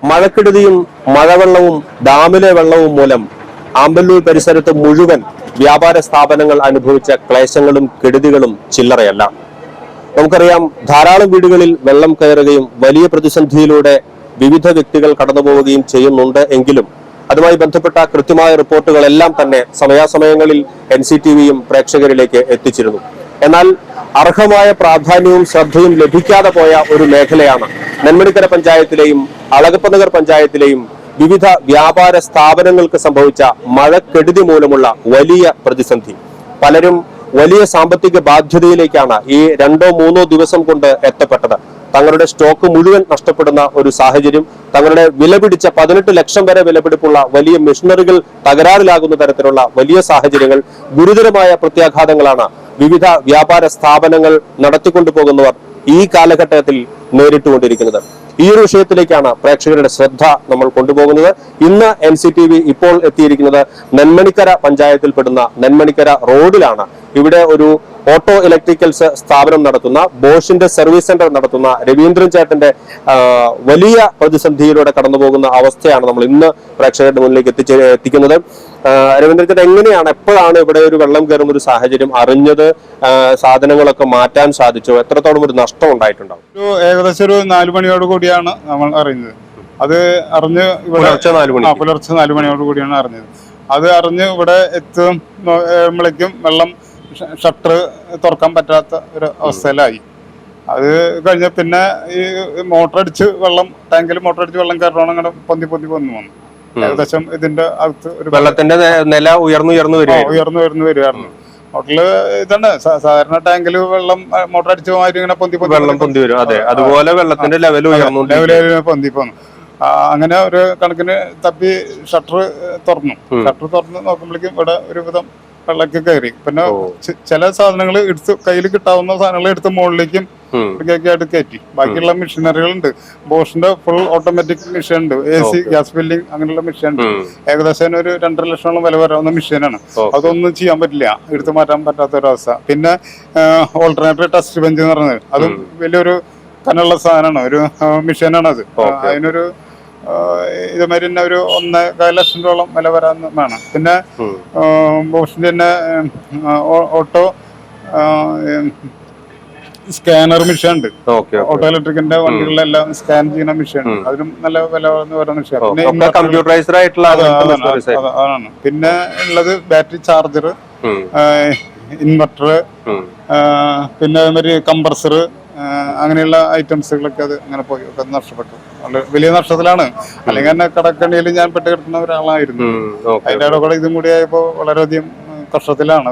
മഴക്കെടുതിയും മഴവെള്ളവും ഡാമിലെ വെള്ളവും മൂലം ആമ്പല്ലൂർ പരിസരത്ത് മുഴുവൻ വ്യാപാര സ്ഥാപനങ്ങൾ അനുഭവിച്ച ക്ലേശങ്ങളും കെടുതികളും ചില്ലറയല്ല. നമുക്കറിയാം, ധാരാളം വീടുകളിൽ വെള്ളം കയറുകയും വലിയ പ്രതിസന്ധിയിലൂടെ വിവിധ വ്യക്തികൾ കടന്നുപോവുകയും ചെയ്യുന്നുണ്ട്. എങ്കിലും അതുമായി ബന്ധപ്പെട്ട കൃത്യമായ റിപ്പോർട്ടുകളെല്ലാം തന്നെ സമയാസമയങ്ങളിൽ NCTVയും പ്രേക്ഷകരിലേക്ക് എത്തിച്ചിരുന്നു. എന്നാൽ അർഹമായ പ്രാധാന്യവും ശ്രദ്ധയും ലഭിക്കാതെ പോയ ഒരു മേഖലയാണ് നെന്മണിക്കര പഞ്ചായത്തിലെയും അളഗപ്പനഗർ പഞ്ചായത്തിലെയും വിവിധ വ്യാപാര സ്ഥാപനങ്ങൾക്ക് സംഭവിച്ച മഴക്കെടുതി മൂലമുള്ള വലിയ പ്രതിസന്ധി. പലരും വലിയ സാമ്പത്തിക ബാധ്യതയിലേക്കാണ് ഈ 2-3 ദിവസം കൊണ്ട് എത്തപ്പെട്ടത്. തങ്ങളുടെ സ്റ്റോക്ക് മുഴുവൻ നഷ്ടപ്പെടുന്ന ഒരു സാഹചര്യം, തങ്ങളുടെ വിലപിടിച്ച 18 ലക്ഷം വരെ വിലപിടിപ്പുള്ള വലിയ മെഷീനറികൾ തകരാറിലാകുന്ന തരത്തിലുള്ള വലിയ സാഹചര്യങ്ങൾ, ഗുരുതരമായ പ്രത്യാഘാതങ്ങളാണ് വിവിധ വ്യാപാര സ്ഥാപനങ്ങൾ നടത്തിക്കൊണ്ടുപോകുന്നവർ ഈ കാലഘട്ടത്തിൽ നേരിട്ടുകൊണ്ടിരിക്കുന്നത്. ഈ ഒരു വിഷയത്തിലേക്കാണ് പ്രേക്ഷകരുടെ ശ്രദ്ധ നമ്മൾ കൊണ്ടുപോകുന്നത്. ഇന്ന് NCTV ഇപ്പോൾ എത്തിയിരിക്കുന്നത് നെന്മണിക്കര പഞ്ചായത്തിൽപ്പെടുന്ന നെന്മണിക്കര റോഡിലാണ്. ഇവിടെ ഒരു ഓട്ടോ ഇലക്ട്രിക്കൽസ് സ്ഥാപനം നടത്തുന്ന, ബോഷിന്റെ സർവീസ് സെന്റർ നടത്തുന്ന രവീന്ദ്രൻ ചേട്ടന്റെ വലിയ പ്രതിസന്ധിയിലൂടെ കടന്നുപോകുന്ന അവസ്ഥയാണ് നമ്മൾ ഇന്ന് പ്രേക്ഷകരുടെ മുന്നിലേക്ക് എത്തിക്കുന്നത്. രവീന്ദ്രൻ ചേട്ടൻ, എങ്ങനെയാണ്, എപ്പോഴാണ് ഇവിടെ ഒരു വെള്ളം കയറുന്ന ഒരു സാഹചര്യം അറിഞ്ഞത്? സാധനങ്ങളൊക്കെ മാറ്റാൻ സാധിച്ചോ? എത്രത്തോളം ഒരു നഷ്ടം ഉണ്ടായിട്ടുണ്ടാവും? ഏകദേശം ഒരു 4 മണിയോട് കൂടിയാണ് നമ്മൾ അറിഞ്ഞത്. അത് അറിഞ്ഞ് പുലർച്ചെ 4 മണിയോട് കൂടിയാണ് അറിഞ്ഞത്. അത് അറിഞ്ഞ് ഇവിടെ എത്തുമ്പോഴേക്കും വെള്ളം ഷട്ടർ തുറക്കാൻ പറ്റാത്ത ഒരു അവസ്ഥയിലായി. അത് കഴിഞ്ഞ പിന്നെ ഈ മോട്ടറടിച്ച് വെള്ളം, ടാങ്കിൽ മോട്ടറടിച്ച് വെള്ളം കയറണം, അങ്ങനെ പൊന്തി വന്നു. ഏകദേശം ഇതിന്റെ അകത്ത് ഒരു വെള്ളത്തിന്റെ നില ഉയർന്നു വരികയായിരുന്നു. മോട്ടറില് ഇതാണ് സാധാരണ ടാങ്കിൽ വെള്ളം മോട്ടർ അടിച്ച മാതിരി ഇങ്ങനെ പൊന്തി വരും. അതെ, അതുപോലെ വെള്ളത്തിന്റെ ലെവൽ പൊന്തി പോന്നു. അങ്ങനെ ഒരു കണക്കിന് തപ്പി ഷട്ടർ തുറന്നു നോക്കുമ്പോഴേക്കും ഇവിടെ ഒരുവിധം വെള്ളമൊക്കെ കയറി. പിന്നെ ചില സാധനങ്ങൾ കയ്യിൽ കിട്ടാവുന്ന സാധനങ്ങൾ എടുത്ത് മുകളിലേക്കും ആയിട്ട് കയറ്റി. ബാക്കിയുള്ള മെഷീനറികളുണ്ട്. ബോഷിന്റെ ഫുൾ ഓട്ടോമാറ്റിക് മെഷീൻ ഉണ്ട്, AC ഗ്യാസ് ഫില്ലിംഗ് അങ്ങനെയുള്ള മെഷീൻ ഉണ്ട്. ഏകദേശം ഒരു 2.5 ലക്ഷത്തോളം വില വരാവുന്ന മെഷീനാണ്. അതൊന്നും ചെയ്യാൻ പറ്റില്ല, എടുത്തു മാറ്റാൻ പറ്റാത്ത ഒരവസ്ഥ. പിന്നെ ഓൾട്ടർനേറ്റർ ടെസ്റ്റ് ബെഞ്ച് എന്ന് പറയുന്നത്, അതും വലിയൊരു കനുള്ള സാധനമാണ്, ഒരു മെഷീനാണ് അത്. അതിനൊരു ഇതുമാതിരി തന്നെ ഒരു 1.25 ലക്ഷം രൂപയോളം വില വരാവുന്നതാണ്. പിന്നെ ബോഷിന്റെ തന്നെ ഓട്ടോ സ്കാനർ മെഷീൻ ഉണ്ട്. ഓട്ടോ ഇലക്ട്രിക്കിന്റെ വണ്ടികളിലെല്ലാം സ്കാൻ ചെയ്യുന്ന മെഷീൻ, അതിനും നല്ല വില വരുന്ന മെഷീൻ. പിന്നെ കമ്പ്യൂട്ടറൈസ്ഡ് ആയിട്ടുള്ള അതാണ്. പിന്നെ ഉള്ളത് ബാറ്ററി ചാർജർ, ഇൻവെർട്ടർ, പിന്നെ അതേമാതിരി കംപ്രസർ, അങ്ങനെയുള്ള ഐറ്റംസുകളൊക്കെ അത് അങ്ങനെ പോയി ഒക്കെ നഷ്ടപ്പെട്ടു. വലിയ നഷ്ടത്തിലാണ്. അല്ലെങ്കിൽ തന്നെ കടക്കണിയിൽ ഞാൻ പെട്ട് കിടക്കുന്ന ഒരാളായിരുന്നു. അതിന്റെ കൂടെ ഇതും കൂടി ആയപ്പോ വളരെയധികം കഷ്ടത്തിലാണ്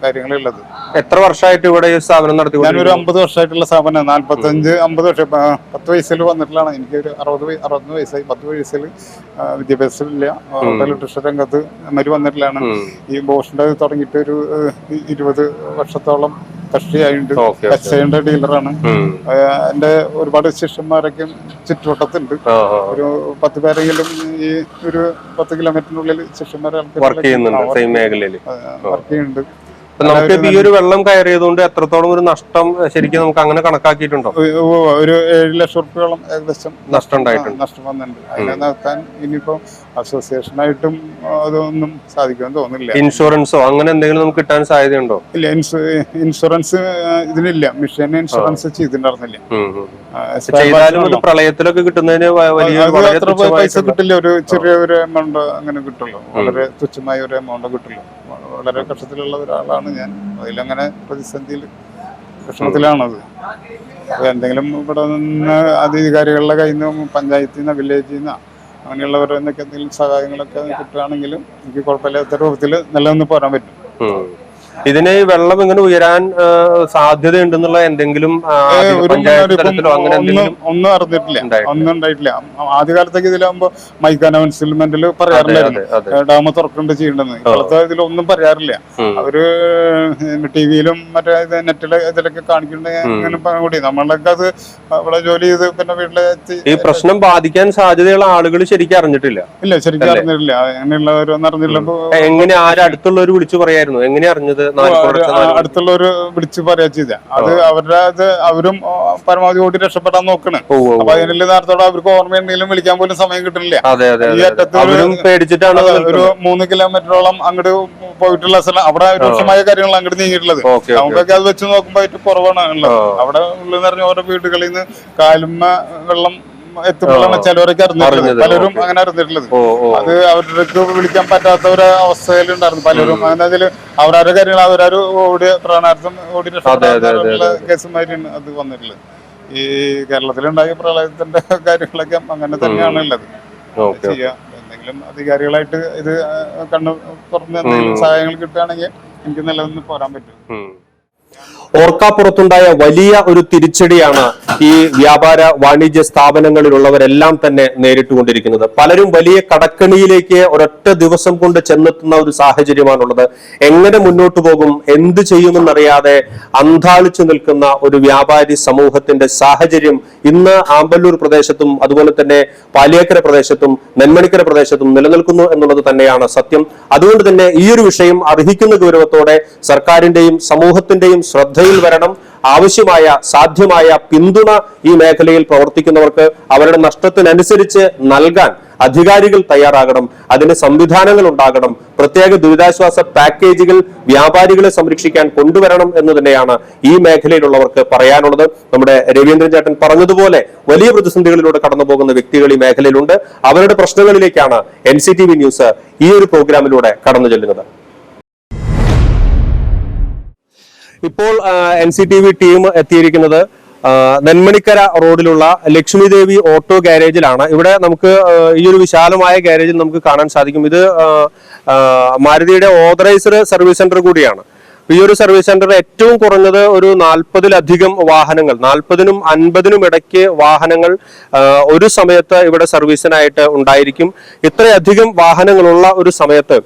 കാര്യങ്ങളുള്ളത്. എത്ര വർഷമായിട്ട് ഇവിടെ ഈ സ്ഥാപനം നടത്തി? ഞാനൊരു 50 വർഷമായിട്ടുള്ള സ്ഥാപനം. 45-50 വർഷം. 10 വയസ്സിൽ വന്നിട്ടുള്ളതാണ്. എനിക്കൊരു 60 വയസ്സായി. 10 വയസ്സിൽ വിദ്യാഭ്യാസമില്ല. ഇലക്ട്രീഷ്യൻ രംഗത്ത് വന്നിട്ടുള്ളതാണ്. ഈ ബോഷിന്റെ തുടങ്ങിയിട്ട് ഒരു 20 വർഷത്തോളം കക്ഷിയായിട്ടുണ്ട്. കച്ചയുടെ ഡീലറാണ്. എന്റെ ഒരുപാട് ശിഷ്യന്മാരൊക്കെ ചുറ്റുവട്ടത്തുണ്ട്. ഒരു 10 പേരെങ്കിലും ഈ ഒരു 10 കിലോമീറ്ററിനുള്ളിൽ ശിഷ്യന്മാരെ വർക്ക് ചെയ്യുന്നുണ്ട്. നമുക്ക് ഈ ഒരു വെള്ളം കയറിയതുകൊണ്ട് എത്രത്തോളം ഒരു നഷ്ടം ശരിക്കും നമുക്ക് അങ്ങനെ കണക്കാക്കിയിട്ടുണ്ടോ? ഒരു 7 ലക്ഷം റുപ്യോളം ഏകദേശം നഷ്ടം വന്നിട്ടുണ്ട്. അതിനെ നിർത്താൻ ഇനിയിപ്പോ അസോസിയേഷനായിട്ടും അതൊന്നും സാധിക്കുമെന്ന് തോന്നുന്നില്ല. ഇൻഷുറൻസോ അങ്ങനെ എന്തെങ്കിലും നമുക്ക് കിട്ടാൻ സാധ്യതയുണ്ടോ? ഇല്ല, ഇൻഷുറൻസ് ഇതിനില്ല. മിഷന് ഇൻഷുറൻസ് ചെയ്തിട്ടുണ്ടായിരുന്നില്ല. പ്രളയത്തിലൊക്കെ കിട്ടുന്നതിന് പൈസ കിട്ടില്ല. ഒരു ചെറിയ ഒരു എമൗണ്ട് അങ്ങനെ കിട്ടുള്ളൂ. വളരെ തുച്ഛമായ ഒരു എമൗണ്ട് കിട്ടുള്ളൂ. വളരെ കഷ്ടത്തിലുള്ള ഒരാളാണ് ഞാൻ. അതിലങ്ങനെ പ്രതിസന്ധിയിൽ വിഷമത്തിലാണത്. എന്തെങ്കിലും ഇവിടെ നിന്ന് അധികാരികളുടെ കയ്യിൽ നിന്ന്, പഞ്ചായത്തിൽ നിന്ന്, വില്ലേജിൽ നിന്ന്, അങ്ങനെയുള്ളവരുടെ നിന്നൊക്കെ എന്തെങ്കിലും സഹായങ്ങളൊക്കെ കിട്ടുകയാണെങ്കിലും എനിക്ക് കുഴപ്പമില്ലാത്ത രൂപത്തിൽ നിലനിന്ന് പോരാൻ പറ്റും. ഇതിന് വെള്ളം ഇങ്ങനെ ഉയരാൻ സാധ്യതയുണ്ടെന്നുള്ള എന്തെങ്കിലും ഒന്നും അറിഞ്ഞിട്ടില്ല, ഒന്നും ഉണ്ടായിട്ടില്ല. ആദ്യകാലത്തൊക്കെ ഇതിലാകുമ്പോ മൈക്ക് അനൗൺസ്മെന്റിൽ പറയാറില്ലായിരുന്നു ഡാം തുറക്കേണ്ട ചെയ്യേണ്ടെന്ന്. ഇപ്പോഴത്തെ ഇതിലൊന്നും പറയാറില്ല. അവര് ടിവിയിലും മറ്റേ നെറ്റിലെ ഇതിലൊക്കെ കാണിക്കണ്ടെങ്കിൽ കൂടി നമ്മളൊക്കെ അത് അവിടെ ജോലി ചെയ്ത് പിന്നെ വീട്ടിലെത്തി ഈ പ്രശ്നം ബാധിക്കാൻ സാധ്യതയുള്ള ആളുകൾ ശരിക്കും അറിഞ്ഞിട്ടില്ല. ഇല്ല, ശരിക്കും അറിഞ്ഞിട്ടില്ല. അങ്ങനെയുള്ളവരൊന്നും അറിഞ്ഞില്ല. എങ്ങനെ അടുത്തുള്ളവർ വിളിച്ചു പറയായിരുന്നു? എങ്ങനെ അറിഞ്ഞത്? അടുത്തുള്ള ഒരു വിളിച്ച് പറയാ ചെയ്ത അത് അവരുടെ അവരും പരമാവധി ഓടി രക്ഷപ്പെടാൻ നോക്കണ്. അപ്പൊ അതിനുള്ള നേരത്തോടെ അവർക്ക് ഓർമ്മയുണ്ടെങ്കിലും വിളിക്കാൻ പോലും സമയം കിട്ടുന്നില്ല. ഈ അറ്റത്ത് ഒരു 3 കിലോമീറ്ററോളം അങ്ങോട്ട് പോയിട്ടുള്ള സ്ഥലം അവിടെ രൂക്ഷമായ കാര്യങ്ങൾ അങ്ങോട്ട് നീങ്ങിയിട്ടുള്ളത്. നമുക്കൊക്കെ അത് വെച്ച് നോക്കുമ്പോ ഏറ്റവും കുറവാണ് ഉള്ളത്. അവിടെ ഉള്ളു നിറഞ്ഞ ഓരോ വീടുകളിൽ നിന്ന് കാലുമ്മ വെള്ളം എത്തുമ്പോഴാണ് ചിലവരൊക്കെ അറിഞ്ഞിട്ടുള്ളത്. പലരും അങ്ങനെ അറിഞ്ഞിട്ടുള്ളത്. അത് അവർക്ക് വിളിക്കാൻ പറ്റാത്ത ഒരു അവസ്ഥയിലുണ്ടായിരുന്നു പലരും. അങ്ങനെ അവരുടെ കാര്യങ്ങൾ അവരൊരു ഓടി പ്രാണാർത്ഥം ഓടി രക്ഷപ്പെടാനുള്ള കേസുമായിട്ടാണ് അത് വന്നിട്ടുള്ളത്. ഈ കേരളത്തിലുണ്ടായ പ്രളയത്തിന്റെ കാര്യങ്ങളൊക്കെ അങ്ങനെ തന്നെയാണ് ഉള്ളത്. ചെയ്യാം എന്തെങ്കിലും അധികാരികളായിട്ട് ഇത് കണ്ണു തുറന്ന് എന്തെങ്കിലും സഹായങ്ങൾ കിട്ടുകയാണെങ്കിൽ എനിക്ക് നിലനിന്ന് പോരാൻ പറ്റും. ഓർക്കാപ്പുറത്തുണ്ടായ വലിയ ഒരു തിരിച്ചടിയാണ് ഈ വ്യാപാര വാണിജ്യ സ്ഥാപനങ്ങളിലുള്ളവരെല്ലാം തന്നെ നേരിട്ടുകൊണ്ടിരിക്കുന്നത്. പലരും വലിയ കടക്കണിയിലേക്ക് ഒരൊറ്റ ദിവസം കൊണ്ട് ചെന്നെത്തുന്ന ഒരു സാഹചര്യമാണുള്ളത്. എങ്ങനെ മുന്നോട്ട് പോകും, എന്ത് ചെയ്യുമെന്നറിയാതെ അന്ധാളിച്ചു നിൽക്കുന്ന ഒരു വ്യാപാരി സമൂഹത്തിന്റെ സാഹചര്യം ഇന്ന് ആമ്പല്ലൂർ പ്രദേശത്തും അതുപോലെ തന്നെ പാലിയേക്കര പ്രദേശത്തും നെന്മണിക്കര പ്രദേശത്തും നിലനിൽക്കുന്നു എന്നുള്ളത് തന്നെയാണ് സത്യം. അതുകൊണ്ട് തന്നെ ഈ ഒരു വിഷയം അർഹിക്കുന്ന ഗൗരവത്തോടെ സർക്കാരിന്റെയും സമൂഹത്തിന്റെയും ശ്രദ്ധയിൽ വരണം. ആവശ്യമായ സാധ്യമായ പിന്തുണ ഈ മേഖലയിൽ പ്രവർത്തിക്കുന്നവർക്ക് അവരുടെ നഷ്ടത്തിനനുസരിച്ച് നൽകാൻ അധികാരികൾ തയ്യാറാകണം. അതിന് സംവിധാനങ്ങൾ ഉണ്ടാകണം. പ്രത്യേക ദുരിതാശ്വാസ പാക്കേജുകൾ വ്യാപാരികളെ സംരക്ഷിക്കാൻ കൊണ്ടുവരണം എന്ന് തന്നെയാണ് ഈ മേഖലയിലുള്ളവർക്ക് പറയാനുള്ളത്. നമ്മുടെ രവീന്ദ്രൻ ചേട്ടൻ പറഞ്ഞതുപോലെ വലിയ പ്രതിസന്ധികളിലൂടെ കടന്നു പോകുന്ന വ്യക്തികൾ ഈ മേഖലയിലുണ്ട്. അവരുടെ പ്രശ്നങ്ങളിലേക്കാണ് NCTV ന്യൂസ് ഈ ഒരു പ്രോഗ്രാമിലൂടെ കടന്നു ചെല്ലുന്നത്. ഇപ്പോൾ NCTV ടീം എത്തിയിരിക്കുന്നത് നെന്മണിക്കര റോഡിലുള്ള ലക്ഷ്മി ദേവി ഓട്ടോ ഗാരേജിലാണ്. ഇവിടെ നമുക്ക് ഈ ഒരു വിശാലമായ ഗാരേജിൽ നമുക്ക് കാണാൻ സാധിക്കും. ഇത് മാരുതിയുടെ ഓതറൈസ്ഡ് സർവീസ് സെന്റർ കൂടിയാണ്. ഈ ഒരു സർവീസ് സെന്റർ ഏറ്റവും കുറഞ്ഞത് ഒരു 40-ലധികം വാഹനങ്ങൾ, 40-നും 50-നും ഇടയ്ക്ക് വാഹനങ്ങൾ ഒരു സമയത്ത് ഇവിടെ സർവീസിനായിട്ട് ഉണ്ടായിരിക്കും. ഇത്രയധികം വാഹനങ്ങളുള്ള ഒരു സമയത്ത്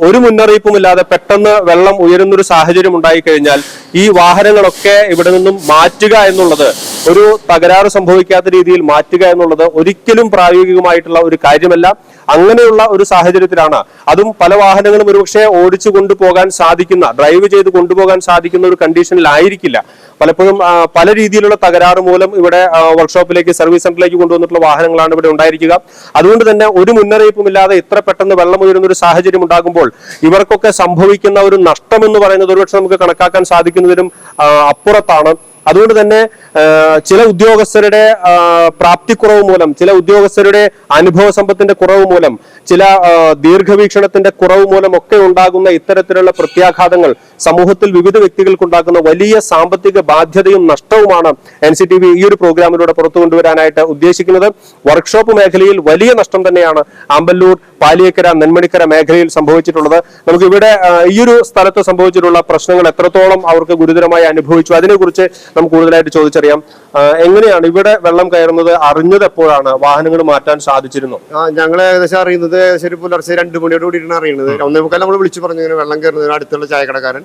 ഒരു മുന്നറിയിപ്പുമില്ലാതെ പെട്ടെന്ന് വെള്ളം ഉയരുന്നൊരു സാഹചര്യം ഉണ്ടായിക്കഴിഞ്ഞാൽ ഈ വാഹനങ്ങളൊക്കെ ഇവിടെ നിന്നും മാറ്റുക എന്നുള്ളത്, ഒരു തകരാറ് സംഭവിക്കാത്ത രീതിയിൽ മാറ്റുക എന്നുള്ളത് ഒരിക്കലും പ്രായോഗികമായിട്ടുള്ള ഒരു കാര്യമല്ല. അങ്ങനെയുള്ള ഒരു സാഹചര്യത്തിലാണ്, അതും പല വാഹനങ്ങളും ഒരുപക്ഷെ ഓടിച്ചു കൊണ്ടുപോകാൻ സാധിക്കുന്ന, ഡ്രൈവ് ചെയ്ത് കൊണ്ടുപോകാൻ സാധിക്കുന്ന ഒരു കണ്ടീഷനിലായിരിക്കില്ല. പലപ്പോഴും പല രീതിയിലുള്ള തകരാറ് മൂലം ഇവിടെ വർക്ക്ഷോപ്പിലേക്ക്, സർവീസ് സെന്ററിലേക്ക് കൊണ്ടുവന്നിട്ടുള്ള വാഹനങ്ങളാണ് ഇവിടെ ഉണ്ടായിരിക്കുക. അതുകൊണ്ട് തന്നെ ഒരു മുന്നറിയിപ്പുമില്ലാതെ ഇത്ര പെട്ടെന്ന് വെള്ളം ഉയരുന്ന ഒരു സാഹചര്യം ഉണ്ടാകുമ്പോൾ ഇവർക്കൊക്കെ സംഭവിക്കുന്ന ഒരു നഷ്ടം എന്ന് പറയുന്നത് ഒരുപക്ഷെ നമുക്ക് കണക്കാക്കാൻ സാധിക്കുന്നതിനും അപ്പുറത്താണ്. അതുകൊണ്ട് തന്നെ ചില ഉദ്യോഗസ്ഥരുടെ പ്രാപ്തിക്കുറവ് മൂലം, ചില ഉദ്യോഗസ്ഥരുടെ അനുഭവ സമ്പത്തിന്റെ കുറവ് മൂലം, ചില ദീർഘവീക്ഷണത്തിന്റെ കുറവ് മൂലം ഒക്കെ ഉണ്ടാകുന്ന ഇത്തരത്തിലുള്ള പ്രത്യാഘാതങ്ങൾ സമൂഹത്തിൽ വിവിധ വ്യക്തികൾക്കുണ്ടാക്കുന്ന വലിയ സാമ്പത്തിക ബാധ്യതയും നഷ്ടവുമാണ് NCTV ഈ ഒരു പ്രോഗ്രാമിലൂടെ പുറത്തു കൊണ്ടുവരാനായിട്ട് ഉദ്ദേശിക്കുന്നത്. വർക്ക്ഷോപ്പ് മേഖലയിൽ വലിയ നഷ്ടം തന്നെയാണ് ആമ്പല്ലൂർ, പാലിയേക്കര, നെന്മണിക്കര മേഖലയിൽ സംഭവിച്ചിട്ടുള്ളത്. നമുക്ക് ഇവിടെ ഈ ഒരു സ്ഥലത്ത് സംഭവിച്ചിട്ടുള്ള പ്രശ്നങ്ങൾ എത്രത്തോളം അവർക്ക് ഗുരുതരമായി അനുഭവിച്ചു, അതിനെക്കുറിച്ച് നമുക്ക് കൂടുതലായിട്ട് ചോദിച്ചറിയാം. എങ്ങനെയാണ് ഇവിടെ വെള്ളം കയറുന്നത് അറിഞ്ഞത് എപ്പോഴാണ്? വാഹനങ്ങൾ മാറ്റാൻ സാധിച്ചിരുന്നു? ഞങ്ങൾ ഏകദേശം അറിയുന്നത് ഏകദേശം പുലർച്ചെ 2 മണിയോട് കൂടിയിട്ടാണ് അറിയുന്നത്. 1:45 നമ്മൾ വിളിച്ചു പറഞ്ഞു ഇങ്ങനെ വെള്ളം കയറുന്നത്. അടുത്തുള്ള ചായക്കടക്കാരൻ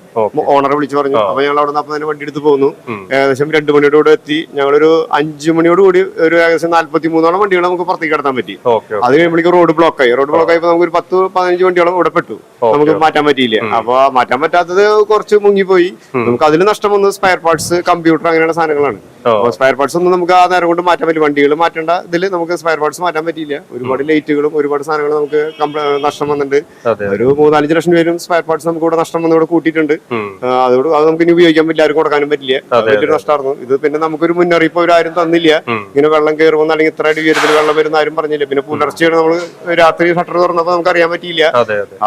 ഓണറെ വിളിച്ചു പറഞ്ഞു. അപ്പൊ ഞങ്ങൾ അവിടെ നിന്ന് വണ്ടി എടുത്ത് പോകുന്നു. ഏകദേശം 2 മണിയോട് കൂടെ എത്തി. ഞങ്ങളൊരു 5 മണിയോട് കൂടി ഒരു ഏകദേശം 43ഓളം വണ്ടികൾ നമുക്ക് പുറത്തേക്ക് കടത്താൻ പറ്റി. അത് കഴിയുമ്പോഴേക്കും റോഡ് ബ്ലോക്ക് ആയി. റോഡ് ബ്ലോക്ക് ആയപ്പോൾ നമുക്ക് ഒരു 10-15 വണ്ടിയോളം ഇവിടെ പെട്ടു. നമുക്ക് മാറ്റാൻ പറ്റിയില്ല. അപ്പൊ മാറ്റാൻ പറ്റാത്തത് കുറച്ച് മുങ്ങിപ്പോയി. നമുക്ക് അതിൽ നഷ്ടം വന്നത് സ്പെയർ പാർട്സ്, കമ്പ്യൂട്ടർ, അങ്ങനെയുള്ള സാധനങ്ങളാണ്. അപ്പൊ സ്പെയർ പാർട്സ് ഒന്നും നമുക്ക് ആ നേരം കൊണ്ട് മാറ്റാൻ പറ്റില്ല. വണ്ടികൾ മാറ്റേണ്ട ഇതിൽ നമുക്ക് സ്പെയർ പാർട്സ് മാറ്റാൻ പറ്റിയില്ല. ഒരുപാട് ലൈറ്റുകളും ഒരുപാട് സാധനങ്ങളും നമുക്ക് നഷ്ടം വന്നിട്ടുണ്ട്. ഒരു 3-4 ലക്ഷം രൂപയും സ്പെയർ പാർട്സ് നമുക്ക് ഇവിടെ നഷ്ടം വന്ന് ഇവിടെ കൂട്ടിയിട്ടുണ്ട്. അതോട് അത് നമുക്ക് ഇനി ഉപയോഗിക്കാൻ പറ്റില്ല, ആരും കൊടുക്കാനും പറ്റില്ല. വലിയൊരു നഷ്ടമായിരുന്നു ഇത്. പിന്നെ നമുക്കൊരു മുന്നറിയിപ്പ് അവരാരും തന്നില്ല, ഇങ്ങനെ വെള്ളം കയറുമെന്ന്, അല്ലെങ്കിൽ ഇത്ര അടി ഉയരത്തിൽ വെള്ളം വരുന്ന ആരും പറഞ്ഞില്ല. പിന്നെ പുലർച്ചെയാണ് നമ്മൾ രാത്രി ഷട്ടർ തുറന്നപ്പോൾ നമുക്ക് അറിയാൻ പറ്റിയില്ല.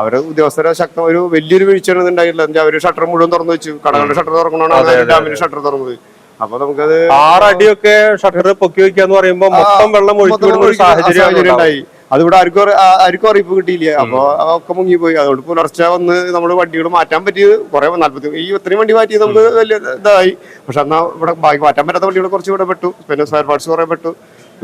അവര് ഉദ്യോഗസ്ഥരെ ശക്തം ഒരു വലിയൊരു വീഴ്ചയാണ് ഉണ്ടായില്ല. അവര് ഷട്ടർ മുഴുവൻ തുറന്നു വെച്ചു. കടകളുടെ ഷട്ടർ തുറക്കണോന്നാണ് ഡാമിന്റെ ഷട്ടർ തുറന്നത്. അപ്പൊ നമുക്കത് 6 അടിയൊക്കെ ഷട്ടർ പൊക്കി വെക്കാന്ന് പറയുമ്പോൾ മൊത്തം വെള്ളം ഒഴുക്കി വിടുന്ന ഒരു സാഹചര്യം ഉണ്ടായി. അതിവിടെ ആർക്കും അറിയിപ്പ് കിട്ടിയില്ല. അപ്പൊ ഒക്കെ മുങ്ങിപ്പോയി. അതുകൊണ്ട് പുലർച്ചെ വന്ന് നമ്മൾ വണ്ടികൾ മാറ്റാൻ പറ്റിയത് കുറെ 40 ഈ ഇത്രയും വണ്ടി മാറ്റിയത് നമുക്ക് വലിയ ഇതായി. പക്ഷെ എന്നാ ഇവിടെ ബാക്കി മാറ്റാൻ പറ്റാത്ത വണ്ടികൾ കുറച്ച് ഇവിടെ പെട്ടു. പിന്നെ സ്പെയർ പാർട്സ് കുറെ പെട്ടു.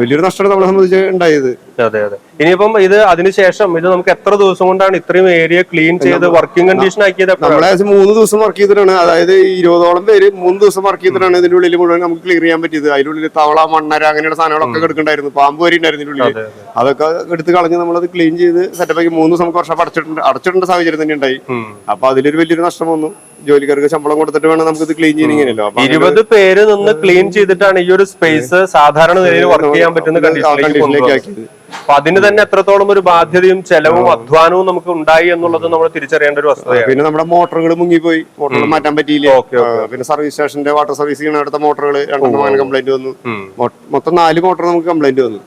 വലിയൊരു നഷ്ടമാണ് നമ്മളെ സംബന്ധിച്ച് ഉണ്ടായത്. അതെ അതെ. ഇനിയിപ്പം ഇത് അതിനുശേഷം ഇത് നമുക്ക് എത്ര ദിവസം കൊണ്ടാണ് ഇത്രയും ഏരിയ ക്ലീൻ ചെയ്ത് വർക്കിംഗ് കണ്ടീഷൻ ആക്കിയത്? നമ്മളെ 3 ദിവസം വർക്ക് ചെയ്തിട്ടാണ്, അതായത് 20ഓളം പേര് 3 ദിവസം വർക്ക് ചെയ്തിട്ടാണ് ഇതിന്റെ ഉള്ളിൽ മുഴുവൻ നമുക്ക് ക്ലിയർ ചെയ്യാൻ പറ്റിയത്. അതിനുള്ളിൽ തവള, മണ്ണര അങ്ങനെയുള്ള സാധനങ്ങളൊക്കെ എടുക്കണ്ടായിരുന്നു, പാമ്പ് വരെ ഉണ്ടായിരുന്നു ഇതിനുള്ളിൽ. അതൊക്കെ എടുത്ത് കളഞ്ഞ് നമ്മളത് ക്ലീൻ ചെയ്ത് സെറ്റപ്പ് ആക്കി 3 ദിവസം വർഷം അടച്ചിടേണ്ട സാഹചര്യം തന്നെ ഉണ്ടായി. അപ്പൊ അതിലൊരു വലിയൊരു നഷ്ടം വന്നു. ജോലിക്കാർക്ക് ശമ്പളം കൊടുത്തിട്ട് വേണം നമുക്ക് ഇത് ക്ലീൻ ചെയ്യണമെങ്കിലോ. 20 പേര് നിന്ന് ക്ലീൻ ചെയ്തിട്ടാണ് ഈ ഒരു സ്പേസ് സാധാരണ നിലയിൽ വർക്ക് ചെയ്യാൻ പറ്റുന്ന കണ്ടീഷനിലേക്ക് ആക്കിയത്. അപ്പൊ അതിന് തന്നെ എത്രത്തോളം ഒരു ബാധ്യതയും ചെലവും അധ്വാനവും നമുക്ക് ഉണ്ടായി എന്നുള്ളത് നമ്മൾ തിരിച്ചറിയേണ്ട ഒരു വസ്തുതയാണ്. പിന്നെ നമ്മുടെ മോട്ടറുകൾ മുങ്ങിപ്പോയി, മോട്ടറുകൾ മാറ്റാൻ പറ്റിയില്ല. പിന്നെ സർവീസ് സ്റ്റേഷന്റെ വാട്ടർ സർവീസ് ചെയ്യുന്ന അടുത്ത മോട്ടറുകൾ 2 കംപ്ലൈന്റ് വന്നു. മൊത്തം 4 മോട്ടർ നമുക്ക് കംപ്ലൈന്റ് വന്നു.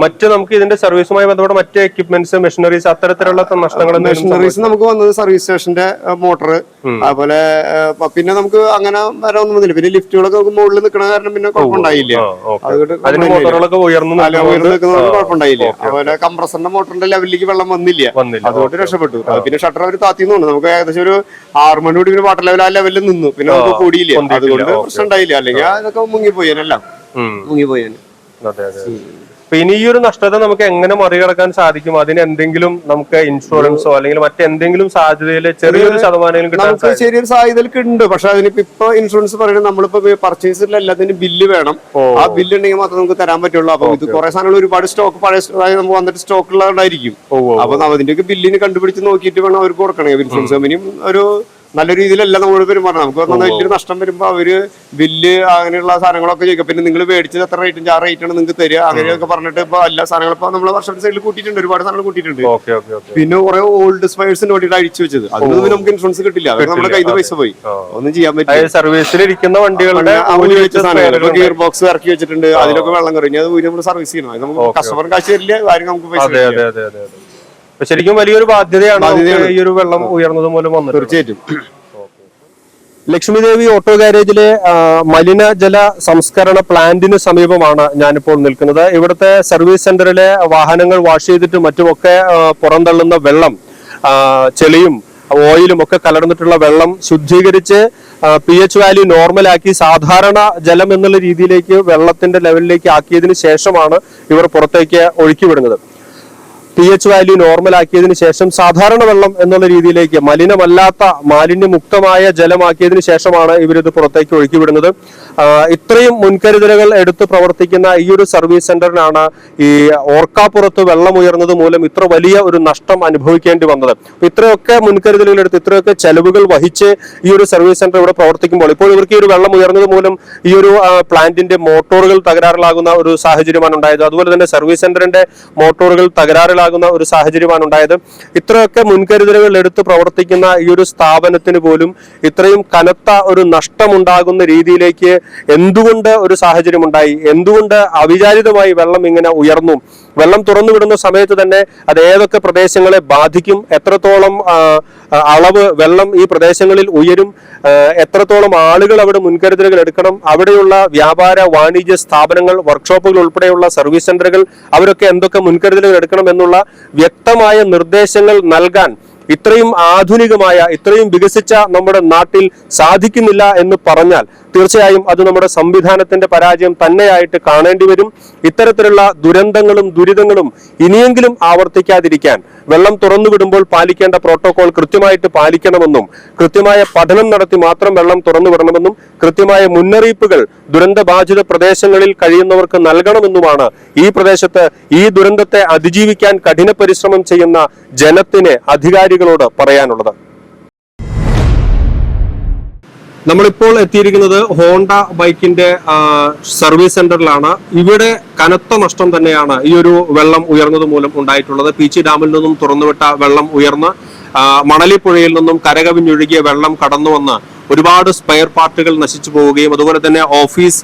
മറ്റ് നമുക്ക് ഇതിന്റെ സർവീസുമായി ബന്ധപ്പെട്ട മറ്റ് എക്യുപ്മെന്റ്സ്, മെഷീനറീസ് അത്തരത്തിലുള്ള നഷ്ടങ്ങൾ? മെഷീനറീസ് നമുക്ക് വന്നത് സർവീസ് സ്റ്റേഷന്റെ മോട്ടർ, അതുപോലെ പിന്നെ നമുക്ക് അങ്ങനെ വരാൻ ഒന്നും വന്നില്ല. പിന്നെ ലിഫ്റ്റുകളൊക്കെ നമുക്ക് മുകളിൽ നിൽക്കണ കാരണം പിന്നെ കുഴപ്പമുണ്ടായില്ല. മോട്ടറുകളൊക്കെ ഉയർന്നു നിൽക്കുന്നത് കുഴപ്പമുണ്ടായില്ല. അതുപോലെ കംപ്രസറിന്റെ മോട്ടറിന്റെ ലെവലിലേക്ക് വെള്ളം വന്നില്ല, അതുകൊണ്ട് രക്ഷപ്പെട്ടു. പിന്നെ ഷട്ടർ അവർ താത്തിന്നുണ്ട്. നമുക്ക് ഏകദേശം ഒരു 6 മണി കൂടി പിന്നെ വാട്ടർ ലെവൽ ആ ലെവലിൽ നിന്നു, പിന്നെ നമുക്ക് കൂടിയില്ല, അതുകൊണ്ട് പ്രശ്നം ഉണ്ടായില്ല. അല്ലെങ്കിൽ അതൊക്കെ മുങ്ങിപ്പോയാനെല്ലാം മുങ്ങിപ്പോയാന്. ഇനി ഈ ഒരു നഷ്ടത്തെ നമുക്ക് എങ്ങനെ മറികടക്കാൻ സാധിക്കും? അതിന് എന്തെങ്കിലും നമുക്ക് ഇൻഷുറൻസോ അല്ലെങ്കിൽ മറ്റെന്തെങ്കിലും സാധ്യതയിൽ ചെറിയൊരു ശതമാനം നമുക്ക് ചെറിയൊരു സാധ്യതയൊക്കെ ഉണ്ട്. പക്ഷെ അതിനിപ്പോ ഇപ്പൊ ഇൻഷുറൻസ് പറയുന്നത് നമ്മളിപ്പോ പർച്ചേസിൽ എല്ലാത്തിനും ബില്ല് വേണം. ആ ബില്ല് ഉണ്ടെങ്കിൽ മാത്രമേ നമുക്ക് തരാൻ പറ്റുള്ളൂ. അപ്പൊ ഇത് കുറെ സാധനങ്ങൾ ഒരുപാട് സ്റ്റോക്ക് പഴയ നമുക്ക് വന്നിട്ട് സ്റ്റോക്ക് ഉള്ളതായിരിക്കും. അപ്പൊ അതിന്റെയൊക്കെ ബില്ലിന് കണ്ടുപിടിച്ച് നോക്കിയിട്ട് വേണം അവർക്ക് കൊടുക്കണേ. ഇൻഷുറൻസ് കമ്പനിയും ഒരു നല്ല രീതിയിലല്ല നമ്മളോട് പെരുമാറണം. നമുക്ക് വലിയൊരു നഷ്ടം വരുമ്പോ അവര് ബില്ല് അങ്ങനെയുള്ള സാധനങ്ങളൊക്കെ ചോദിക്കും. പിന്നെ നിങ്ങൾ മേടിച്ചത് എത്ര റേറ്റ്, ആ റേറ്റാണ് നിങ്ങൾക്ക് തരിക, അങ്ങനെയൊക്കെ പറഞ്ഞിട്ട് ഇപ്പൊ എല്ലാ സാധനങ്ങളും ഇപ്പൊ നമ്മള് വർഷത്തിന്റെ സൈഡിൽ കൂട്ടിയിട്ടുണ്ട്, ഒരുപാട് സാധനങ്ങൾ കൂട്ടിയിട്ടുണ്ട്. പിന്നെ കുറെ ഓൾഡ് സ്പെയർസിന് വേണ്ടിയിട്ട് അടിച്ചു വെച്ചത്, അതിനൊന്നും നമുക്ക് ഇൻഷുറൻസ് കിട്ടില്ല. അതൊക്കെ നമ്മുടെ കയ്യിൽ പൈസ പോയി, ഒന്നും ചെയ്യാൻ പറ്റില്ല. സർവീസിലിരിക്കുന്ന വണ്ടികളുടെ ഗിയർ ബോക്സ് ഇറക്കി വെച്ചിട്ടുണ്ട്, അതിലൊക്കെ വെള്ളം കറിഞ്ഞ് അത് നമ്മൾ സർവീസ് ചെയ്യണം. അത് നമുക്ക് കസ്റ്റമർ കാശ് തരില്ല, കാര്യം നമുക്ക് പൈസ. ശരിക്കും വലിയൊരു ബാധ്യതയാണ് ഈ ഒരു വെള്ളം ഉയർന്നത് മൂലം വന്നത്. തീർച്ചയായിട്ടും. ലക്ഷ്മിദേവി ഓട്ടോ ഗാരേജിലെ മലിനജല സംസ്കരണ പ്ലാന്റിന് സമീപമാണ് ഞാനിപ്പോൾ നിൽക്കുന്നത്. ഇവിടുത്തെ സർവീസ് സെന്ററിലെ വാഹനങ്ങൾ വാഷ് ചെയ്തിട്ടും മറ്റുമൊക്കെ പുറന്തള്ളുന്ന വെള്ളം, ചെളിയും ഓയിലും ഒക്കെ കലർന്നിട്ടുള്ള വെള്ളം ശുദ്ധീകരിച്ച് pH വാല്യൂ നോർമലാക്കി സാധാരണ ജലം എന്നുള്ള രീതിയിലേക്ക് വെള്ളത്തിന്റെ ലെവലിലേക്ക് ആക്കിയതിനു ശേഷമാണ് ഇവർ പുറത്തേക്ക് ഒഴുക്കിവിടുന്നത്. pH വാല്യൂ നോർമലാക്കിയതിനു ശേഷം സാധാരണ വെള്ളം എന്നുള്ള രീതിയിലേക്ക് മലിനമല്ലാത്ത മാലിന്യമുക്തമായ ജലമാക്കിയതിനു ശേഷമാണ് ഇവരിത് പുറത്തേക്ക് ഒഴുക്കിവിടുന്നത്. ഇത്രയും മുൻകരുതലുകൾ എടുത്ത് പ്രവർത്തിക്കുന്ന ഈ ഒരു സർവീസ് സെന്ററിനാണ് ഈ ഓർക്കാപ്പുറത്ത് വെള്ളം ഉയർന്നത് മൂലം ഇത്ര വലിയ ഒരു നഷ്ടം അനുഭവിക്കേണ്ടി വന്നത്. ഇത്രയൊക്കെ മുൻകരുതലുകൾ എടുത്ത് ഇത്രയൊക്കെ ചെലവുകൾ വഹിച്ച് ഈ ഒരു സർവീസ് സെന്റർ ഇവിടെ പ്രവർത്തിക്കുമ്പോൾ ഇപ്പോൾ ഇവർക്ക് ഈ ഒരു വെള്ളം ഉയർന്നത് മൂലം ഈ ഒരു പ്ലാന്റിന്റെ മോട്ടോറുകൾ തകരാറിലാകുന്ന ഒരു സാഹചര്യമാണ് ഉണ്ടായത്. അതുപോലെ തന്നെ സർവീസ് സെന്ററിന്റെ മോട്ടോറുകൾ തകരാറിലാകുന്ന ഒരു സാഹചര്യമാണ് ഉണ്ടായത്. ഇത്രയൊക്കെ മുൻകരുതലുകൾ എടുത്ത് പ്രവർത്തിക്കുന്ന ഈ ഒരു സ്ഥാപനത്തിന് പോലും ഇത്രയും കനത്ത ഒരു നഷ്ടമുണ്ടാകുന്ന രീതിയിലേക്ക് എന്തുകൊണ്ട് ഒരു സാഹചര്യം ഉണ്ടായി? എന്തുകൊണ്ട് അവിചാരിതമായി വെള്ളം ഇങ്ങനെ ഉയർന്നു? വെള്ളം തുറന്നുവിടുന്ന സമയത്ത് തന്നെ അത് ഏതൊക്കെ പ്രദേശങ്ങളെ ബാധിക്കും? എത്രത്തോളം അളവ് വെള്ളം ഈ പ്രദേശങ്ങളിൽ ഉയരും? എത്രത്തോളം ആളുകൾ അവിടെ മുൻകരുതലുകൾ എടുക്കണം? അവിടെയുള്ള വ്യാപാര വാണിജ്യ സ്ഥാപനങ്ങൾ, വർക്ക്ഷോപ്പുകൾ ഉൾപ്പെടെയുള്ള സർവീസ് സെന്ററുകൾ അവരൊക്കെ എന്തൊക്കെ മുൻകരുതലുകൾ എടുക്കണം എന്നുള്ള വ്യക്തമായ നിർദ്ദേശങ്ങൾ നൽകാൻ ഇത്രയും ആധുനികമായ, ഇത്രയും വികസിച്ച നമ്മുടെ നാട്ടിൽ സാധിക്കുന്നില്ല എന്ന് പറഞ്ഞാൽ തീർച്ചയായും അത് നമ്മുടെ സംവിധാനത്തിന്റെ പരാജയം തന്നെയായിട്ട് കാണേണ്ടി വരും. ഇത്തരത്തിലുള്ള ദുരന്തങ്ങളും ദുരിതങ്ങളും ഇനിയെങ്കിലും ആവർത്തിക്കാതിരിക്കാൻ വെള്ളം തുറന്നുവിടുമ്പോൾ പാലിക്കേണ്ട പ്രോട്ടോകോൾ കൃത്യമായിട്ട് പാലിക്കണമെന്നും കൃത്യമായ പഠനം നടത്തി മാത്രം വെള്ളം തുറന്നുവിടണമെന്നും കൃത്യമായ മുന്നറിയിപ്പുകൾ ദുരന്തബാധിത പ്രദേശങ്ങളിൽ കഴിയുന്നവർക്ക് നൽകണമെന്നുമാണ് ഈ പ്രദേശത്ത് ഈ ദുരന്തത്തെ അതിജീവിക്കാൻ കഠിന പരിശ്രമം ചെയ്യുന്ന ജനത്തിന് അധികാരികളോട് പറയാനുള്ളത്. നമ്മളിപ്പോൾ എത്തിയിരിക്കുന്നത് ഹോണ്ട ബൈക്കിന്റെ സർവീസ് സെന്ററിലാണ്. ഇവിടെ കനത്ത നഷ്ടം തന്നെയാണ് ഈ ഒരു വെള്ളം ഉയർന്നത് മൂലം ഉണ്ടായിട്ടുള്ളത്. പീച്ചി ഡാമിൽ നിന്നും തുറന്നുവിട്ട വെള്ളം ഉയർന്ന് മണലിപ്പുഴയിൽ നിന്നും കരകവിഞ്ഞൊഴുകിയ വെള്ളം കടന്നു വന്ന് ഒരുപാട് സ്പെയർ പാർട്ടുകൾ നശിച്ചു പോവുകയും അതുപോലെ തന്നെ ഓഫീസ്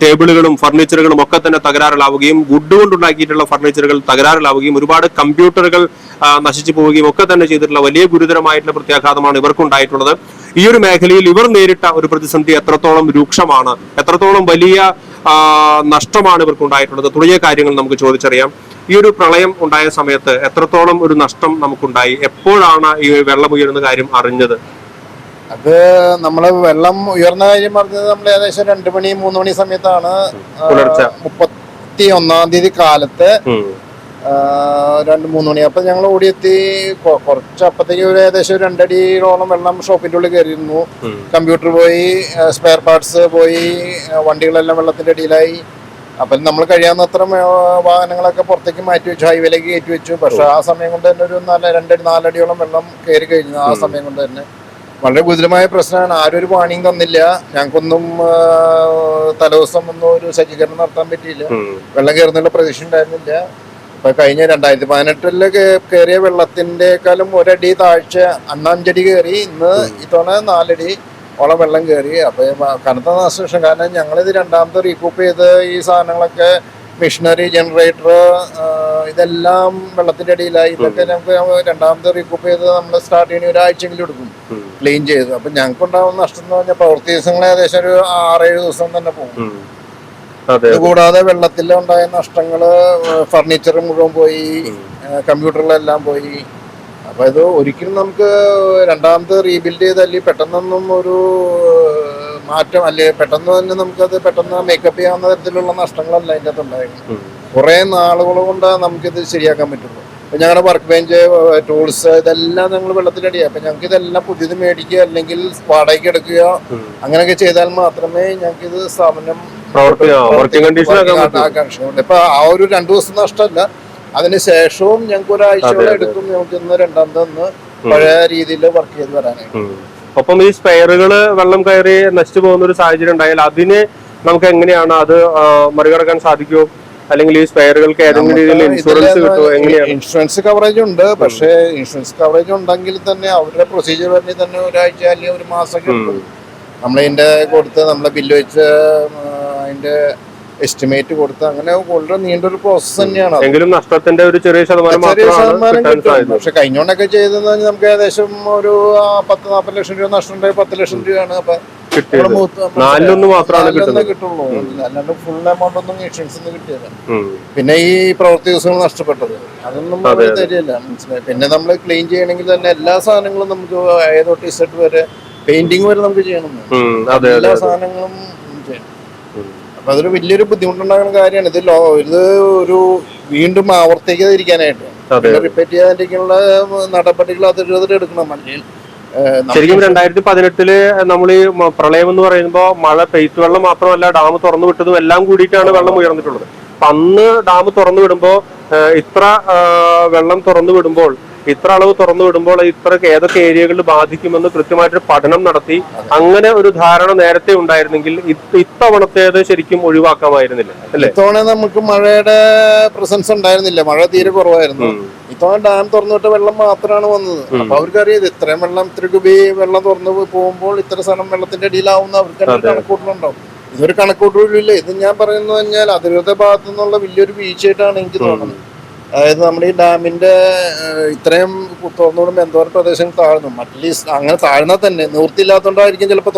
ടേബിളുകളും ഫർണിച്ചറുകളും ഒക്കെ തന്നെ തകരാറിലാവുകയും വുഡ് കൊണ്ടുണ്ടാക്കിയിട്ടുള്ള ഫർണിച്ചറുകൾ തകരാറിലാവുകയും ഒരുപാട് കമ്പ്യൂട്ടറുകൾ നശിച്ചു പോവുകയും ഒക്കെ തന്നെ ചെയ്തിട്ടുള്ള വലിയ ഗുരുതരമായിട്ടുള്ള പ്രത്യാഘാതമാണ് ഇവർക്കുണ്ടായിട്ടുള്ളത്. ഈ ഒരു മേഖലയിൽ ഇവർ നേരിട്ട ഒരു പ്രതിസന്ധി എത്രത്തോളം രൂക്ഷമാണ്, എത്രത്തോളം വലിയ നഷ്ടമാണ് ഇവർക്കുണ്ടായിട്ടുള്ളത് തുടങ്ങിയ കാര്യങ്ങൾ നമുക്ക് ചോദിച്ചറിയാം. ഈ ഒരു പ്രളയം ഉണ്ടായ സമയത്ത് എത്രത്തോളം ഒരു നഷ്ടം നമുക്കുണ്ടായി? എപ്പോഴാണ് ഈ വെള്ളം ഉയരുന്ന കാര്യം അറിഞ്ഞത്? അത് നമ്മള് വെള്ളം ഉയർന്ന കാര്യം പറഞ്ഞത് നമ്മൾ ഏകദേശം 2 മണി 3 മണി സമയത്താണ്. 21-ാം തീയതി കാലത്ത് 2-3 മണി. അപ്പൊ ഞങ്ങൾ ഓടിയെത്തി. കുറച്ച് അപ്പത്തേക്ക് ഒരു ഏകദേശം 2 അടിയോളം വെള്ളം ഷോപ്പിന്റെ ഉള്ളിൽ കയറിയിരുന്നു. കമ്പ്യൂട്ടർ പോയി, സ്പെയർ പാർട്സ് പോയി, വണ്ടികളെല്ലാം വെള്ളത്തിന്റെ അടിയിലായി. അപ്പം നമ്മൾ കഴിയാവുന്നത്ര വാഹനങ്ങളൊക്കെ പുറത്തേക്ക് മാറ്റി വെച്ചു, ഹൈവേയിലേക്ക് കയറ്റി വെച്ചു. പക്ഷെ ആ സമയം കൊണ്ട് തന്നെ ഒരു 2-4 അടിയോളം വെള്ളം കയറി കഴിഞ്ഞു. ആ സമയം കൊണ്ട് തന്നെ വളരെ ഗുരുതരമായ പ്രശ്നമാണ്. ആരും ഒരു വാണിംഗ് തന്നില്ല. ഞങ്ങൾക്കൊന്നും തലേദിവസം ഒന്നും ഒരു സജ്ജീകരണം നടത്താൻ പറ്റിയില്ല. വെള്ളം കയറുന്നുള്ള പ്രതീക്ഷ ഉണ്ടായിരുന്നില്ല. ഇപ്പൊ കഴിഞ്ഞ 2018 കയറിയ വെള്ളത്തിന്റെക്കാളും 1 അടി താഴ്ച, അന്ന് 5 അടി കയറി, ഇന്ന് ഇത്തവണ 4 അടി ഓളം വെള്ളം കയറി. അപ്പൊ കനത്ത നാശനഷ്ടം. കാരണം ഞങ്ങളിത് രണ്ടാമത് റീകൂപ്പ് ചെയ്ത് ഈ സാധനങ്ങളൊക്കെ, മെഷീനറി, ജനറേറ്റർ, ഇതെല്ലാം വെള്ളത്തിന്റെ അടിയിലായി. ഇതൊക്കെ ഞങ്ങൾക്ക് രണ്ടാമത് റീകൂപ്പ് ചെയ്ത് നമ്മൾ സ്റ്റാർട്ട് ചെയ്യണ ഒരാഴ്ചയെങ്കിലും എടുക്കും ക്ലീൻ ചെയ്ത്. അപ്പൊ ഞങ്ങൾക്ക് ഉണ്ടാകുന്ന നഷ്ടം എന്ന് പറഞ്ഞാൽ പ്രവൃത്തി ദിവസങ്ങൾ ഏകദേശം ഒരു 6-7 ദിവസം തന്നെ പോകും. കൂടാതെ വെള്ളത്തിൽ ഉണ്ടായ നഷ്ടങ്ങള്, ഫർണിച്ചർ മുഴുവൻ പോയി, കമ്പ്യൂട്ടറിലെല്ലാം പോയി. അപ്പൊ ഇത് ഒരിക്കലും നമുക്ക് രണ്ടാമത് റീബിൽഡ് ചെയ്ത് അല്ലെങ്കിൽ പെട്ടെന്നൊന്നും ഒരു മാറ്റം, അല്ലെങ്കിൽ പെട്ടെന്ന് തന്നെ നമുക്കത് പെട്ടെന്ന് മേക്കപ്പ് ചെയ്യാവുന്ന തരത്തിലുള്ള നഷ്ടങ്ങളല്ല അതിൻ്റെ അകത്ത് ഉണ്ടായിരുന്നു. കുറെ നാളുകൾ കൊണ്ട് നമുക്കിത് ശരിയാക്കാൻ പറ്റുള്ളൂ. അപ്പൊ ഞങ്ങളുടെ വർക്ക് ബെഞ്ച്, ടൂൾസ്, ഇതെല്ലാം ഞങ്ങൾ വെള്ളത്തിലടിയാണ്. അപ്പൊ ഞങ്ങൾക്ക് ഇതെല്ലാം പുതിയത് മേടിക്കുക അല്ലെങ്കിൽ വാടകയ്ക്ക് എടുക്കുക, അങ്ങനെയൊക്കെ ചെയ്താൽ മാത്രമേ ഞങ്ങൾക്ക് ഇത് സ്ഥാപനം ഇപ്പൊ ആ ഒരു 2 ദിവസം നഷ്ടമല്ല, അതിനുശേഷവും ഞങ്ങൾക്ക് ഒരാഴ്ചയോളം എടുക്കും ഞങ്ങൾക്ക് ഇന്ന് രണ്ടാമതൊന്ന് പഴയ രീതിയിൽ വർക്ക് ചെയ്ത് വരാനായിട്ട്. ഒപ്പം ഈ സ്പെയറുകള് വെള്ളം കയറി നശിച്ചു പോകുന്ന ഒരു സാഹചര്യം ഉണ്ടായാൽ അതിന് നമുക്ക് എങ്ങനെയാണ് അത് മറികടക്കാൻ സാധിക്കുമോ? അല്ലെങ്കിൽ ഈ സ്പെയറുകൾക്ക് ഏതെങ്കിലും രീതിയിൽ ഇൻഷുറൻസ് കിട്ടുമോ? എങ്ങനെയാണ്? ഇൻഷുറൻസ് കവറേജ് ഉണ്ട്. പക്ഷേ ഇൻഷുറൻസ് കവറേജ് ഉണ്ടെങ്കിൽ തന്നെ അവരുടെ പ്രൊസീജിയർ തന്നെ തന്നെ ഒരാഴ്ച അല്ലെങ്കിൽ 1 മാസമൊക്കെ എടുക്കും. നമ്മളതിന്റെ കൊടുത്ത് നമ്മളെ ബില്ല് വെച്ച് അതിന്റെ എസ്റ്റിമേറ്റ് കൊടുത്ത് അങ്ങനെ വളരെ നീണ്ടൊരു പ്രോസസ് തന്നെയാണ്. എങ്കിലും നഷ്ടത്തിന്റെ ഒരു ചെറിയ ശതമാനം കിട്ടും. പക്ഷെ കഴിഞ്ഞോണ്ടൊക്കെ ചെയ്തെന്ന് പറഞ്ഞാൽ നമുക്ക് ഏകദേശം ഒരു 10-40 ലക്ഷം രൂപ നഷ്ടം ഉണ്ടായി 10 ലക്ഷം രൂപയാണ് അപ്പൊ കിട്ടുള്ളൂ. അല്ലാണ്ട് ഫുൾ എമൗണ്ട് ഒന്നും ഇൻഷുറൻസ് കിട്ടിയില്ല. പിന്നെ ഈ പ്രവൃത്തി ദിവസങ്ങൾ നഷ്ടപ്പെട്ടത് അതൊന്നും തരില്ല, മനസ്സിലായി. പിന്നെ നമ്മൾ ക്ലീൻ ചെയ്യണമെങ്കിൽ തന്നെ എല്ലാ സാധനങ്ങളും നമുക്ക് ഏതൊട്ട് ഇസെറ്റ് വരെ, പെയിന്റിങ് വരെ നമുക്ക് ചെയ്യണം. എല്ലാ സാധനങ്ങളും ചെയ്യണം. അപ്പൊ അതൊരു വലിയൊരു ബുദ്ധിമുട്ടുണ്ടാകുന്ന കാര്യമാണ്. ഇത് ഒരു വീണ്ടും ആവർത്തിക്കാതിരിക്കാനായിട്ട്, റിപ്പീറ്റ് ചെയ്യാതിരിക്കാനുള്ള നടപടികൾ അതിൽ എടുക്കണം. ശരിക്കും 2018 നമ്മൾ ഈ പ്രളയം എന്ന് പറയുമ്പോൾ മഴ പെയ്ത്ത് വെള്ളം മാത്രമല്ല, ഡാം തുറന്നു വിട്ടതും എല്ലാം കൂടിയിട്ടാണ് വെള്ളം ഉയർന്നിട്ടുള്ളത്. അപ്പൊ അന്ന് ഡാം തുറന്നു വിടുമ്പോൾ ഇത്ര വെള്ളം തുറന്നു വിടുമ്പോൾ, ഇത്ര അളവ് തുറന്നു വിടുമ്പോൾ ഇത്ര ഏതൊക്കെ ഏരിയകളിൽ ബാധിക്കുമെന്ന് കൃത്യമായിട്ടൊരു പഠനം നടത്തി അങ്ങനെ ഒരു ധാരണ നേരത്തെ ഉണ്ടായിരുന്നെങ്കിൽ ഇത്തവണത്തേത് ശരിക്കും ഒഴിവാക്കാമായിരുന്നില്ല അല്ലേ? ഇത്തവണ നമുക്ക് മഴയുടെ പ്രസൻസ് ഉണ്ടായിരുന്നില്ല, മഴ തീരെ കുറവായിരുന്നു. ഇത്തവണ ഡാം തുറന്നുവിട്ട വെള്ളം മാത്രമാണ് വന്നത്. അപ്പൊ അവർക്കറിയാം ഇത്രയും വെള്ളം, ഇത്ര കുബി വെള്ളം തുറന്നു പോകുമ്പോൾ ഇത്ര സ്ഥലം വെള്ളത്തിന്റെ അടിയിലാവുന്ന അവർക്ക് കണക്കൂട്ടലുണ്ടാവും. ഇതൊരു കണക്കൂട്ടലില്ല. ഇത് ഞാൻ പറയുന്നത് പറഞ്ഞാൽ അധികൃത ഭാഗത്തു നിന്നുള്ള വലിയൊരു വീഴ്ചയായിട്ടാണ് എനിക്ക് തോന്നുന്നത്. അതായത് നമ്മുടെ ഈ ഡാമിന്റെ ഇത്രയും തുറന്നു വിടുമ്പോൾ എന്തോരം പ്രദേശങ്ങൾ താഴ്ന്നു. അറ്റ്ലീസ്റ്റ് അങ്ങനെ താഴ്ന്നാൽ തന്നെ, നിവൃത്തിയില്ലാത്തതുകൊണ്ടായിരിക്കും ചിലപ്പോൾ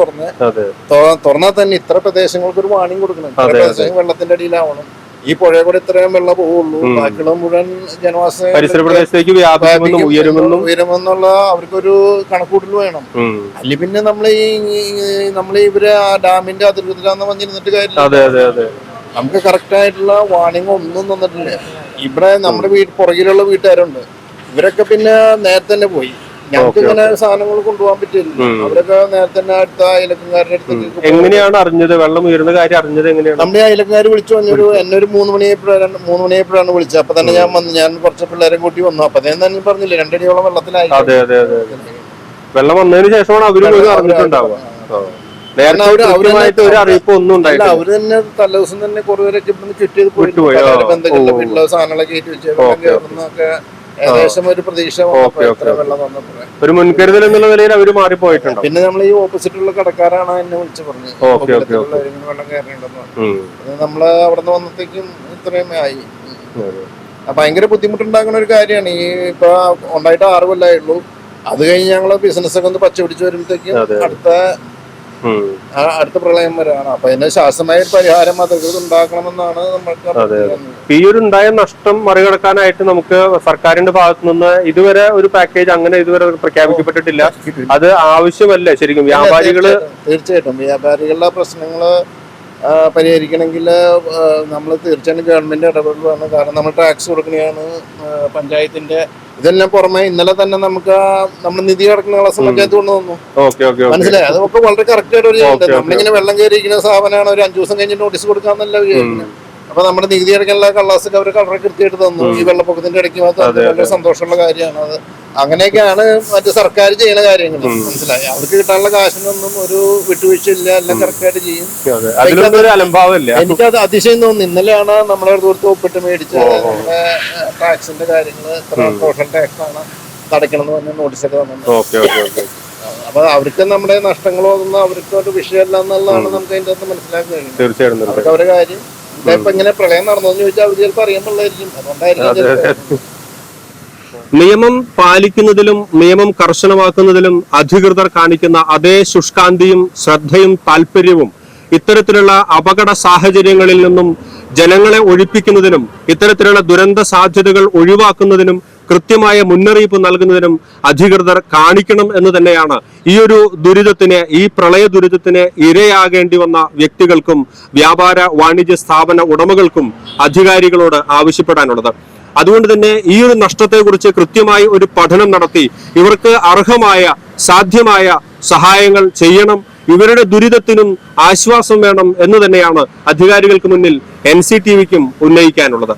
തുറന്നാൽ തന്നെ ഇത്ര പ്രദേശങ്ങൾക്ക് ഒരു വാണിംഗ് കൊടുക്കണം. ഇത്ര പ്രദേശങ്ങൾ വെള്ളത്തിന്റെ അടിയിലാവണം. ഈ പുഴയെ കൂടെ ഇത്രയും വെള്ളം പോവുള്ളൂ, ബാക്കിയുള്ള മുഴുവൻ ജനവാസ ഉയരുമെന്നുള്ള അവർക്കൊരു കണക്കൂട്ടൽ വേണം. അല്ലെങ്കിൽ പിന്നെ നമ്മള് ഇവര് ആ ഡാമിന്റെ അതിർത്തിലാന്ന് വന്നിരുന്നിട്ട് കാര്യമില്ല. നമുക്ക് കറക്റ്റ് ആയിട്ടുള്ള വാണിംഗ് ഒന്നും തന്നിട്ടില്ല. ഇവിടെ നമ്മുടെ പുറകിലുള്ള വീട്ടുകാരുണ്ട്, ഇവരൊക്കെ പിന്നെ നേരത്തെ തന്നെ പോയി. ഞങ്ങൾക്ക് ഇങ്ങനെ സാധനങ്ങൾ കൊണ്ടുപോകാൻ പറ്റില്ല. അവരൊക്കെ നേരത്തെ തന്നെ അടുത്ത അയലക്കാരുടെ അടുത്ത്. എങ്ങനെയാണ് അറിഞ്ഞത് വെള്ളം ഉയരുന്ന കാര്യം അറിഞ്ഞത്? എങ്ങനെയാണ്? നമ്മുടെ അയലക്കാർ വിളിച്ചു പറഞ്ഞൊരു എന്നെ ഒരു 3 മണിയായപ്പോഴാണ് വിളിച്ചത്. അപ്പൊ തന്നെ ഞാൻ വന്നു, ഞാൻ കുറച്ച് പിള്ളേരെ കൂട്ടി വന്നു. അപ്പൊ തന്നെ പറഞ്ഞില്ലേ 2 അടിയോളം വെള്ളത്തിലായി. വെള്ളം വന്നതിന് ശേഷമാണ് അവര് അറിഞ്ഞിട്ടുണ്ടാവുക. അവര് തന്നെ തലേദിവസം തന്നെ കുറേവരൊക്കെ ഇവിടുന്ന് കിട്ടിയത് പോയി ബന്ധുക്കളുടെ വീട്ടിലെ സാധനങ്ങളൊക്കെ കയറ്റി വെച്ച് കയറുന്നൊക്കെ ഏകദേശം ഒരു പ്രതീക്ഷ വെള്ളം വന്നപ്പോൾ ഒരു മുൻകരുതൽ എന്നുള്ള നിലയിൽ അവര് മാറിപ്പോയിട്ടുണ്ട്. പിന്നെ നമ്മൾ ഈ ഓപ്പോസിറ്റുള്ള കടക്കാരാണ് എന്നെ വിളിച്ചു പറഞ്ഞത് വെള്ളം കയറിയിട്ടുണ്ടെന്ന്. നമ്മള് അവിടെ നിന്ന് വന്നത്തേക്കും ഇത്രയും ആയി. ഭയങ്കര ബുദ്ധിമുട്ടുണ്ടാകുന്ന ഒരു കാര്യമാണ്. ഈ ഇപ്പൊ ഉണ്ടായിട്ട് 6 കൊല്ലമായുള്ളൂ. അത് കഴിഞ്ഞ് ഞങ്ങള് ബിസിനസ് ഒക്കെ ഒന്ന് പച്ച പിടിച്ചു വരുമ്പോഴത്തേക്കും അടുത്ത പ്രളയം വരാണ്. അപ്പൊ അതിന്റെ ശാസ്ത്രമായ പരിഹാരം അധികൃതർ ഉണ്ടാക്കണമെന്നാണ് നമ്മൾക്ക്. ഈ ഒരു ഉണ്ടായ നഷ്ടം മറികടക്കാനായിട്ട് നമുക്ക് സർക്കാരിന്റെ ഭാഗത്തു നിന്ന് ഇതുവരെ ഒരു പാക്കേജ് അങ്ങനെ ഇതുവരെ പ്രഖ്യാപിക്കപ്പെട്ടിട്ടില്ല. അത് ആവശ്യമല്ലേ ശരിക്കും? വ്യാപാരികള് തീർച്ചയായിട്ടും വ്യാപാരികളുടെ പ്രശ്നങ്ങള് പരിഹരിക്കണമെങ്കിൽ നമ്മൾ തീർച്ചയായും ഗവൺമെന്റ് ഇടപെടൽ വേണം. കാരണം നമ്മൾ ടാക്സ് കൊടുക്കണതാണ് പഞ്ചായത്തിന്റെ. ഇതെല്ലാം പുറമെ ഇന്നലെ തന്നെ നമുക്ക് നമ്മൾ നിധി അടക്കുന്ന കളസം പഞ്ചായത്ത് കൊണ്ടുവന്നു. മനസ്സിലായി? അതൊക്കെ വളരെ കറക്റ്റ് ആയിട്ട് ഒരു ചെയ്യുന്നുണ്ട്. നമ്മളിങ്ങനെ വെള്ളം കയറിയിരിക്കുന്ന സ്ഥാപനമാണ്, ഒരു 5 ദിവസം കഴിഞ്ഞ് നോട്ടീസ് കൊടുക്കാന്നല്ല വിചാരിക്കുന്നത്. അപ്പൊ നമ്മുടെ നികുതി അടയ്ക്കാനുള്ള കള്ളാസൊക്കെ അവർ കളറെ കൃത്യമായിട്ട് തന്നു. ഈ വെള്ളപ്പൊക്കത്തിന്റെ ഇടയ്ക്ക് വളരെ സന്തോഷമുള്ള കാര്യമാണ് അത്. അങ്ങനെയൊക്കെയാണ് മറ്റു സർക്കാർ ചെയ്യുന്ന കാര്യങ്ങൾ. മനസ്സിലായി? അവർക്ക് കിട്ടാനുള്ള കാശിനൊന്നും ഒരു വിട്ടുവീഴ്ചയില്ല, എല്ലാം കറക്റ്റായിട്ട് ചെയ്യും. എനിക്കത് അതിശയം തോന്നുന്നു. ഇന്നലെയാണ് നമ്മളെ ദൂരത്ത് ഒപ്പിട്ട് മേടിച്ച് ടാക്സിന്റെ കാര്യങ്ങൾ സോഷ്യൽ ടാക്സ് ആണ് അടയ്ക്കണം എന്ന് പറഞ്ഞ നോട്ടീസൊക്കെ തന്നിട്ടുണ്ട്. അപ്പൊ അവർക്ക് നമ്മുടെ നഷ്ടങ്ങളോ ഒന്നും അവർക്ക് ഒരു വിഷയമല്ല എന്നുള്ളതാണ് നമുക്ക് അതിന്റെ അകത്ത് മനസ്സിലാക്കാൻ കഴിയും. അവർക്ക് അവരുടെ കാര്യം ഇപ്പൊ ഇങ്ങനെ പ്രളയം നടന്നോന്ന് ചോദിച്ചാൽ അവർ ചിലപ്പോൾ അറിയാമുള്ളതായിരിക്കും. അതുകൊണ്ടായിരിക്കും നിയമം പാലിക്കുന്നതിലും നിയമം കർശനമാക്കുന്നതിലും അധികൃതർ കാണിക്കുന്ന അതേ ശുഷ്കാന്തിയും ശ്രദ്ധയും താല്പര്യവും ഇത്തരത്തിലുള്ള അപകട സാഹചര്യങ്ങളിൽ നിന്നും ജനങ്ങളെ ഒഴിപ്പിക്കുന്നതിനും ഇത്തരത്തിലുള്ള ദുരന്ത സാധ്യതകൾ ഒഴിവാക്കുന്നതിനും കൃത്യമായ മുന്നറിയിപ്പ് നൽകുന്നതിനും അധികൃതർ കാണിക്കണം എന്ന് തന്നെയാണ് ഈ ഒരു ദുരിതത്തിന്, ഈ പ്രളയ ദുരിതത്തിന് ഇരയാകേണ്ടി വന്ന വ്യക്തികൾക്കും വ്യാപാര വാണിജ്യ സ്ഥാപന ഉടമകൾക്കും അധികാരികളോട് ആവശ്യപ്പെടാനുള്ളത്. അതുകൊണ്ട് തന്നെ ഈ ഒരു നഷ്ടത്തെക്കുറിച്ച് കൃത്യമായി ഒരു പഠനം നടത്തി ഇവർക്ക് അർഹമായ സാധ്യമായ സഹായങ്ങൾ ചെയ്യണം. ഇവരുടെ ദുരിതത്തിനും ആശ്വാസം വേണം എന്ന് തന്നെയാണ് അധികാരികൾക്ക് മുന്നിൽ NCTVക്കും ഉന്നയിക്കാനുള്ളത്.